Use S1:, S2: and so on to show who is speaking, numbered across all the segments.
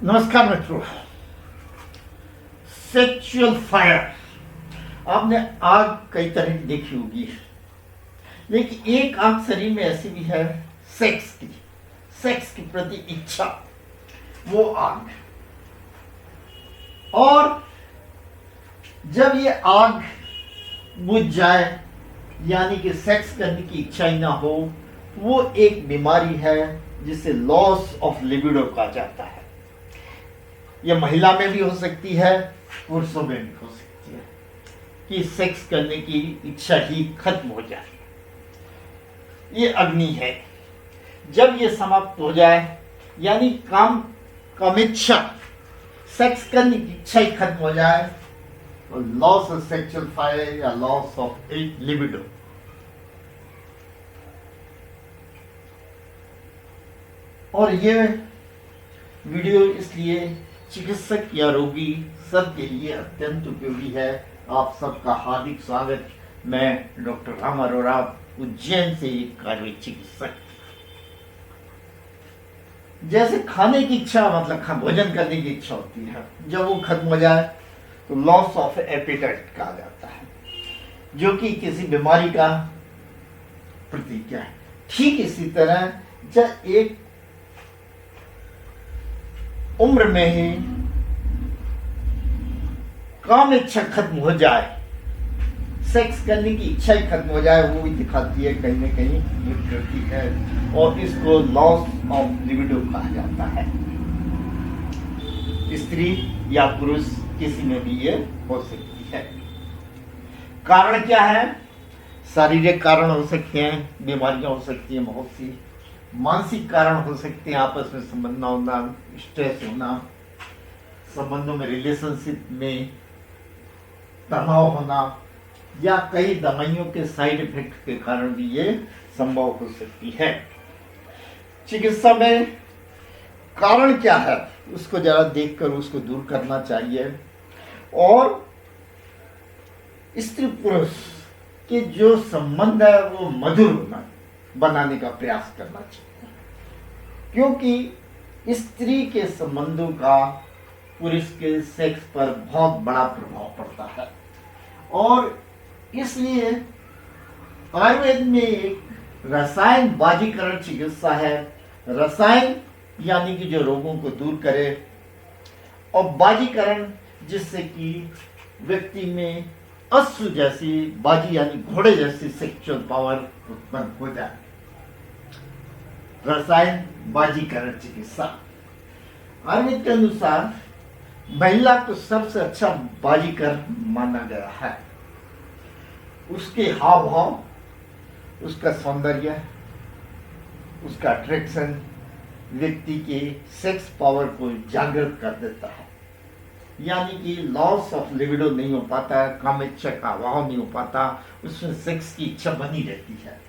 S1: नमस्कार मित्रों। Sexual fire, आपने आग कई तरह की देखी होगी, लेकिन एक आग शरीर में ऐसी भी है, सेक्स की प्रति इच्छा, वो आग। और जब ये आग बुझ जाए, यानी कि सेक्स करने की इच्छा ही ना हो, वो एक बीमारी है जिसे लॉस ऑफ लिबिडो कहा जाता है। यह महिला में भी हो सकती है, पुरुषों में भी हो सकती है कि सेक्स करने की इच्छा ही खत्म हो जाए। ये अग्नि है। जब ये समाप्त हो जाए, यानी कामेच्छा, सेक्स करने की इच्छा ही खत्म हो जाए, तो लॉस ऑफ सेक्सुअल फायर या लॉस ऑफ लिबिडो। और ये वीडियो इसलिए चिकित्सक या रोगी सबके लिए अत्यंत उपयोगी है। आप सबका हार्दिक स्वागत। मैं डॉक्टर राम अरोड़ा, उज्जैन से एक कार्य चिकित्सक। जैसे खाने की इच्छा, मतलब भोजन करने की इच्छा होती है, जब वो खत्म हो जाए तो लॉस ऑफ एपेटाइट कहा जाता है, जो कि किसी बीमारी का प्रतीक है। ठीक इसी तरह जब एक उम्र में ही काम इच्छा खत्म हो जाए, सेक्स करने की इच्छा ही खत्म हो जाए, वो भी दिखाती है कहीं न कहीं विकृति है, और इसको लॉस ऑफ लिबिडो कहा जाता है। स्त्री या पुरुष किसी में भी ये हो सकती है। कारण क्या है? शारीरिक कारण हो सकते हैं, बीमारियां हो सकती हैं बहुत सी, मानसिक कारण हो सकते हैं, आपस में संबंध ना होना, स्ट्रेस होना, संबंधों में, रिलेशनशिप में तनाव होना, या कई दवाइयों के साइड इफेक्ट के कारण भी ये संभव हो सकती है। चिकित्सा में कारण क्या है, उसको जरा देखकर उसको दूर करना चाहिए, और स्त्री पुरुष के जो संबंध है वो मधुर बनाने का प्रयास करना चाहिए, क्योंकि स्त्री के संबंधों का पुरुष के सेक्स पर बहुत बड़ा प्रभाव पड़ता है। और इसलिए आयुर्वेद में एक रसायन बाजीकरण चिकित्सा है। रसायन यानी कि जो रोगों को दूर करे, और बाजीकरण जिससे कि व्यक्ति में अश्व जैसी, बाजी यानी घोड़े जैसी सेक्सुअल पावर उत्पन्न हो जाए। रसायन बाजीकरण चिकित्सा आयुर्वेद के अनुसार महिला को सबसे अच्छा बाजीकर माना गया है। उसके हाव भाव, उसका सौंदर्य, उसका अट्रैक्शन व्यक्ति के सेक्स पावर को जागृत कर देता है, यानी कि लॉस ऑफ लिबिडो नहीं हो पाता, काम इच्छा का अभाव नहीं हो पाता, उसमें सेक्स की इच्छा बनी रहती है।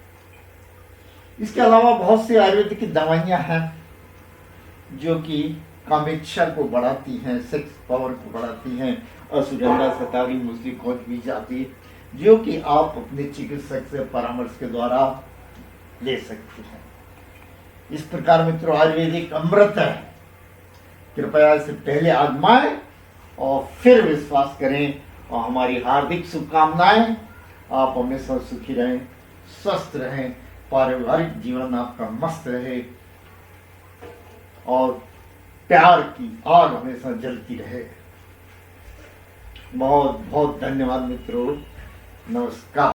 S1: इसके अलावा बहुत सी आयुर्वेदिक दवाइयां हैं जो कि कामेच्छा को बढ़ाती हैं, सेक्स पावर को बढ़ाती हैं, अश्वगंधा, शतावरी, मुसली, खोज बीज आदि, जो कि आप अपने चिकित्सक से परामर्श के द्वारा ले सकते हैं। इस प्रकार मित्रों, आयुर्वेदिक अमृत है, कृपया इसे पहले आजमाएं और फिर विश्वास करें। और हमारी हार्दिक शुभकामनाएं, आप हमेशा सुखी रहें, स्वस्थ रहें, पारिवारिक जीवन आपका मस्त रहे, और प्यार की आग हमेशा जलती रहे। बहुत बहुत धन्यवाद मित्रों। नमस्कार।